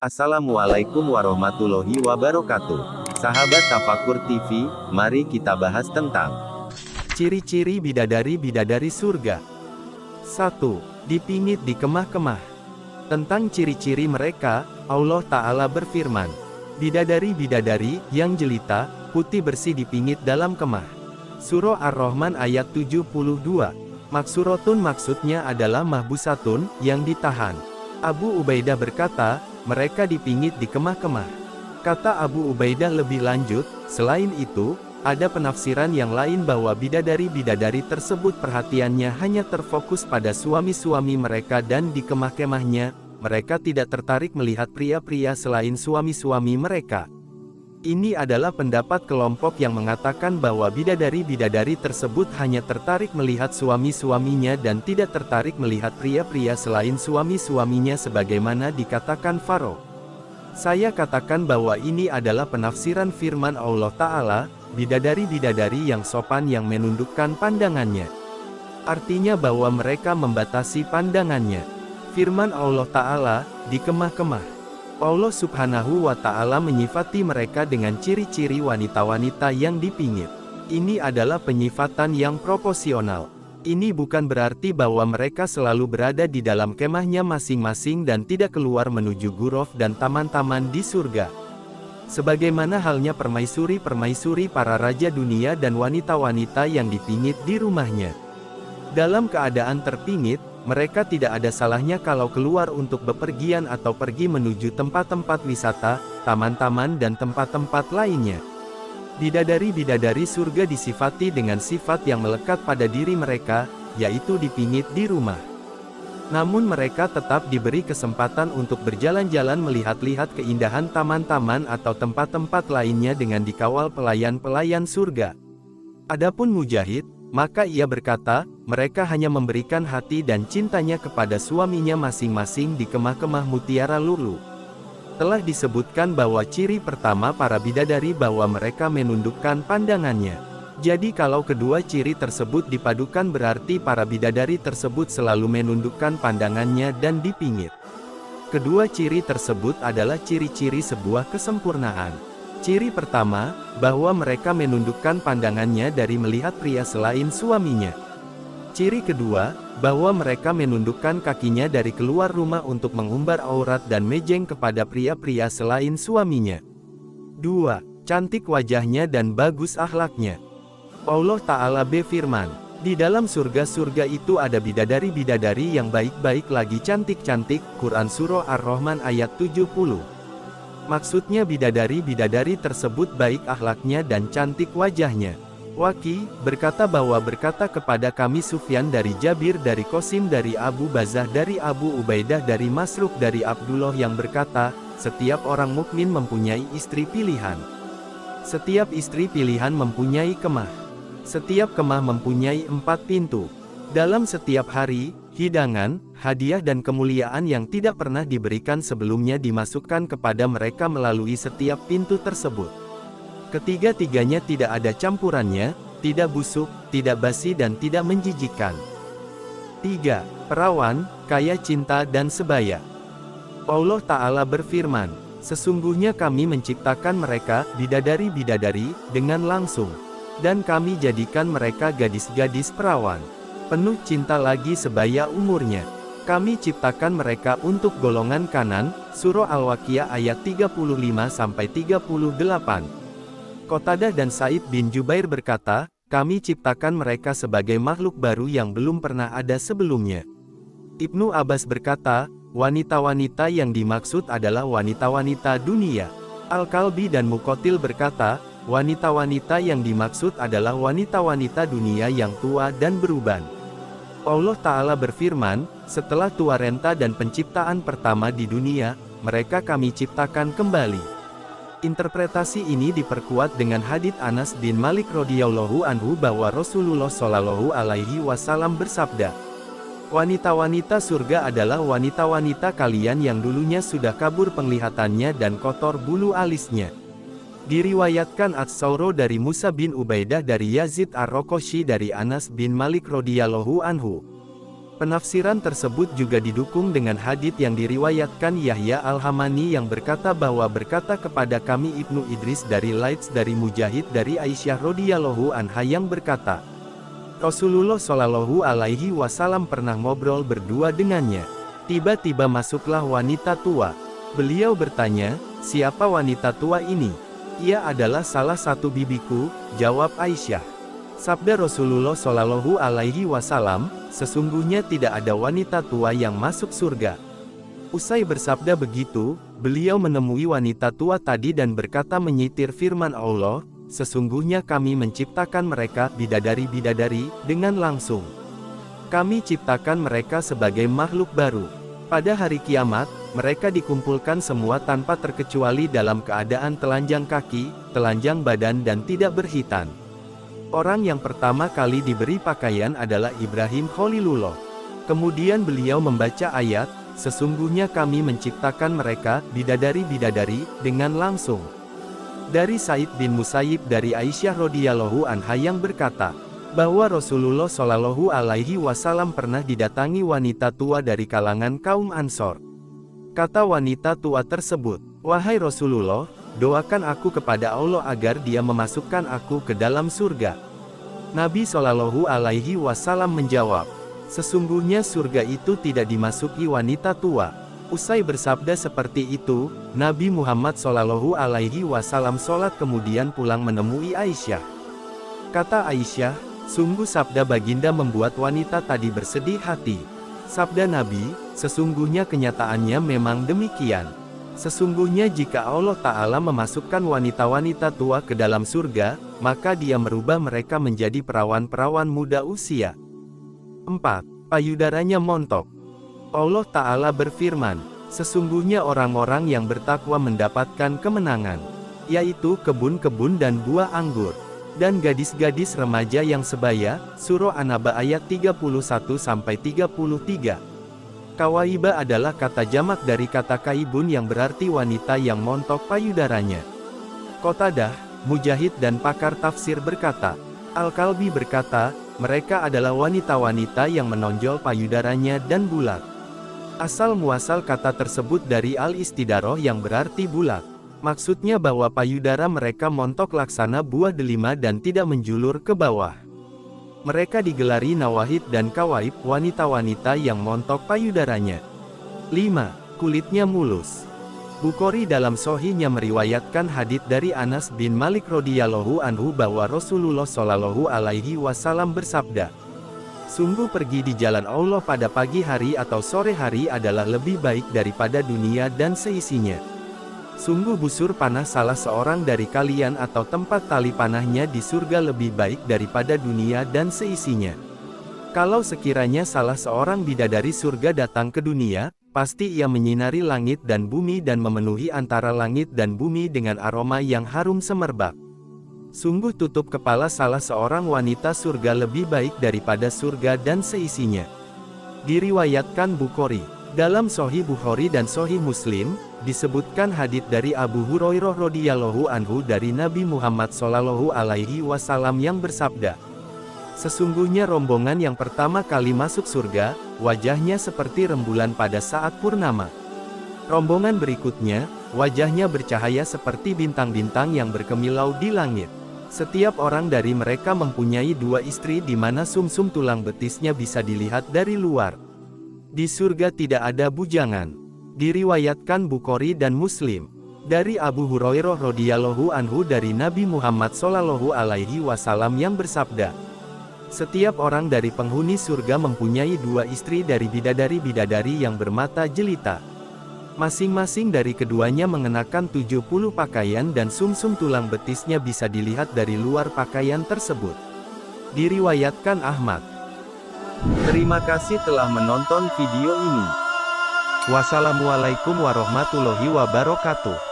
Assalamualaikum warahmatullahi wabarakatuh. Sahabat Tafakur TV, mari kita bahas tentang ciri-ciri bidadari-bidadari surga. 1. Dipingit di kemah-kemah. Tentang ciri-ciri mereka, Allah Ta'ala berfirman, bidadari-bidadari yang jelita, putih bersih dipingit dalam kemah. Surah Ar-Rahman ayat 72. Maksuratun maksudnya adalah mahbusatun, yang ditahan. Abu Ubaidah berkata, mereka dipingit di kemah-kemah. Kata Abu Ubaidah lebih lanjut, selain itu, ada penafsiran yang lain bahwa bidadari-bidadari tersebut perhatiannya hanya terfokus pada suami-suami mereka dan di kemah-kemahnya, mereka tidak tertarik melihat pria-pria selain suami-suami mereka. Ini adalah pendapat kelompok yang mengatakan bahwa bidadari-bidadari tersebut hanya tertarik melihat suami-suaminya dan tidak tertarik melihat pria-pria selain suami-suaminya sebagaimana dikatakan Faro. Saya katakan bahwa ini adalah penafsiran firman Allah Ta'ala, bidadari-bidadari yang sopan yang menundukkan pandangannya. Artinya bahwa mereka membatasi pandangannya. Firman Allah Ta'ala, di kemah-kemah. Allah Subhanahu wa Ta'ala menyifati mereka dengan ciri-ciri wanita-wanita yang dipingit. Ini adalah penyifatan yang proporsional. Ini bukan berarti bahwa mereka selalu berada di dalam kemahnya masing-masing dan tidak keluar menuju guruf dan taman-taman di surga. Sebagaimana halnya permaisuri-permaisuri para raja dunia dan wanita-wanita yang dipingit di rumahnya. Dalam keadaan terpingit, mereka tidak ada salahnya kalau keluar untuk bepergian atau pergi menuju tempat-tempat wisata, taman-taman dan tempat-tempat lainnya. Bidadari-bidadari surga disifati dengan sifat yang melekat pada diri mereka, yaitu dipingit di rumah. Namun mereka tetap diberi kesempatan untuk berjalan-jalan melihat-lihat keindahan taman-taman atau tempat-tempat lainnya dengan dikawal pelayan-pelayan surga. Adapun Mujahid, maka ia berkata, mereka hanya memberikan hati dan cintanya kepada suaminya masing-masing di kemah-kemah mutiara lulu. Telah disebutkan bahwa ciri pertama para bidadari bahwa mereka menundukkan pandangannya. Jadi kalau kedua ciri tersebut dipadukan berarti para bidadari tersebut selalu menundukkan pandangannya dan dipingit. Kedua ciri tersebut adalah ciri-ciri sebuah kesempurnaan. Ciri pertama, bahwa mereka menundukkan pandangannya dari melihat pria selain suaminya. Ciri kedua, bahwa mereka menundukkan kakinya dari keluar rumah untuk mengumbar aurat dan mejeng kepada pria-pria selain suaminya. 2. Cantik wajahnya dan bagus akhlaknya. Allah Ta'ala berfirman, di dalam surga-surga itu ada bidadari-bidadari yang baik-baik lagi cantik-cantik, Quran Surah Ar-Rahman ayat 70. Maksudnya bidadari-bidadari tersebut baik akhlaknya dan cantik wajahnya. Waki berkata bahwa berkata kepada kami Sufyan dari Jabir dari Qasim dari Abu Bazah dari Abu Ubaidah dari Masruk dari Abdullah yang berkata, setiap orang mukmin mempunyai istri pilihan. Setiap istri pilihan mempunyai kemah. Setiap kemah mempunyai 4 pintu. Dalam setiap hari, hidangan, hadiah dan kemuliaan yang tidak pernah diberikan sebelumnya dimasukkan kepada mereka melalui setiap pintu tersebut. Ketiga-tiganya tidak ada campurannya, tidak busuk, tidak basi dan tidak menjijikkan. 3. Perawan, kaya cinta dan sebaya. Allah Ta'ala berfirman, sesungguhnya kami menciptakan mereka, bidadari-bidadari, dengan langsung. Dan kami jadikan mereka gadis-gadis perawan. Penuh cinta lagi sebaya umurnya. Kami ciptakan mereka untuk golongan kanan, Surah Al-Waqiah ayat 35-38. Qatadah dan Said bin Jubair berkata, kami ciptakan mereka sebagai makhluk baru yang belum pernah ada sebelumnya. Ibnu Abbas berkata, wanita-wanita yang dimaksud adalah wanita-wanita dunia. Al-Kalbi dan Muqatil berkata, wanita-wanita yang dimaksud adalah wanita-wanita dunia yang tua dan beruban. Allah Ta'ala berfirman, setelah tua renta dan penciptaan pertama di dunia, mereka kami ciptakan kembali. Interpretasi ini diperkuat dengan hadits Anas bin Malik radhiyallahu anhu bahwa Rasulullah shallallahu alaihi wasallam bersabda, wanita-wanita surga adalah wanita-wanita kalian yang dulunya sudah kabur penglihatannya dan kotor bulu alisnya. Diriwayatkan Ats-Sauro dari Musa bin Ubaidah dari Yazid Ar-Roqashi dari Anas bin Malik radhiyallahu anhu. Penafsiran tersebut juga didukung dengan hadits yang diriwayatkan Yahya Al-Hamani yang berkata kepada kami Ibnu Idris dari Laits dari Mujahid dari Aisyah radhiyallahu anha yang berkata, Rasulullah Shallallahu alaihi wasallam pernah ngobrol berdua dengannya. Tiba-tiba masuklah wanita tua. Beliau bertanya, siapa wanita tua ini? Ia adalah salah satu bibiku, jawab Aisyah. Sabda Rasulullah Shallallahu alaihi wasallam, sesungguhnya tidak ada wanita tua yang masuk surga. Usai bersabda begitu, beliau menemui wanita tua tadi dan berkata menyitir firman Allah, sesungguhnya kami menciptakan mereka bidadari-bidadari dengan langsung. Kami ciptakan mereka sebagai makhluk baru. Pada hari kiamat, mereka dikumpulkan semua tanpa terkecuali dalam keadaan telanjang kaki, telanjang badan dan tidak berkhitan. Orang yang pertama kali diberi pakaian adalah Ibrahim Khalilullah. Kemudian beliau membaca ayat, sesungguhnya kami menciptakan mereka bidadari-bidadari dengan langsung. Dari Said bin Musayyib dari Aisyah radhiyallahu anha yang berkata, bahwa Rasulullah Shallallahu alaihi wasallam pernah didatangi wanita tua dari kalangan kaum Ansor. Kata wanita tua tersebut, wahai Rasulullah, doakan aku kepada Allah agar Dia memasukkan aku ke dalam surga. Nabi Shallallahu alaihi wasallam menjawab, sesungguhnya surga itu tidak dimasuki wanita tua. Usai bersabda seperti itu, Nabi Muhammad Shallallahu alaihi wasallam sholat kemudian pulang menemui Aisyah. Kata Aisyah, sungguh sabda baginda membuat wanita tadi bersedih hati. Sabda Nabi, sesungguhnya kenyataannya memang demikian. Sesungguhnya jika Allah Ta'ala memasukkan wanita-wanita tua ke dalam surga, maka Dia merubah mereka menjadi perawan-perawan muda usia. 4. Payudaranya montok. Allah Ta'ala berfirman, sesungguhnya orang-orang yang bertakwa mendapatkan kemenangan, yaitu kebun-kebun dan buah anggur, dan gadis-gadis remaja yang sebaya. Surah An-Naba ayat 31-33. Kawaiba adalah kata jamak dari kata kaibun yang berarti wanita yang montok payudaranya. Qatadah, Mujahid dan pakar tafsir berkata, Al-Kalbi berkata, mereka adalah wanita-wanita yang menonjol payudaranya dan bulat. Asal muasal kata tersebut dari Al-Istidaroh yang berarti bulat. Maksudnya bahwa payudara mereka montok laksana buah delima dan tidak menjulur ke bawah. Mereka digelari nawahid dan kawaib, wanita-wanita yang montok payudaranya. 5. Kulitnya mulus. Bukhari dalam Sahihnya meriwayatkan hadits dari Anas bin Malik radhiyallahu anhu bahwa Rasulullah Shallallahu alaihi wasallam bersabda, sungguh pergi di jalan Allah pada pagi hari atau sore hari adalah lebih baik daripada dunia dan seisinya. Sungguh busur panah salah seorang dari kalian atau tempat tali panahnya di surga lebih baik daripada dunia dan seisinya. Kalau sekiranya salah seorang bidadari surga datang ke dunia, pasti ia menyinari langit dan bumi dan memenuhi antara langit dan bumi dengan aroma yang harum semerbak. Sungguh tutup kepala salah seorang wanita surga lebih baik daripada surga dan seisinya. Diriwayatkan Bukhari. Dalam Sahih Bukhari dan Sahih Muslim, disebutkan hadits dari Abu Hurairah radhiyallahu anhu dari Nabi Muhammad Shallallahu alaihi wasallam yang bersabda, sesungguhnya rombongan yang pertama kali masuk surga, wajahnya seperti rembulan pada saat purnama. Rombongan berikutnya, wajahnya bercahaya seperti bintang-bintang yang berkemilau di langit. Setiap orang dari mereka mempunyai 2 istri di mana sumsum tulang betisnya bisa dilihat dari luar. Di surga tidak ada bujangan. Diriwayatkan Bukhari dan Muslim. Dari Abu Hurairah radhiyallahu anhu dari Nabi Muhammad Shallallahu alaihi wasallam yang bersabda, setiap orang dari penghuni surga mempunyai 2 istri dari bidadari-bidadari yang bermata jelita. Masing-masing dari keduanya mengenakan 70 pakaian dan sumsum tulang betisnya bisa dilihat dari luar pakaian tersebut. Diriwayatkan Ahmad. Terima kasih telah menonton video ini. Wassalamualaikum warahmatullahi wabarakatuh.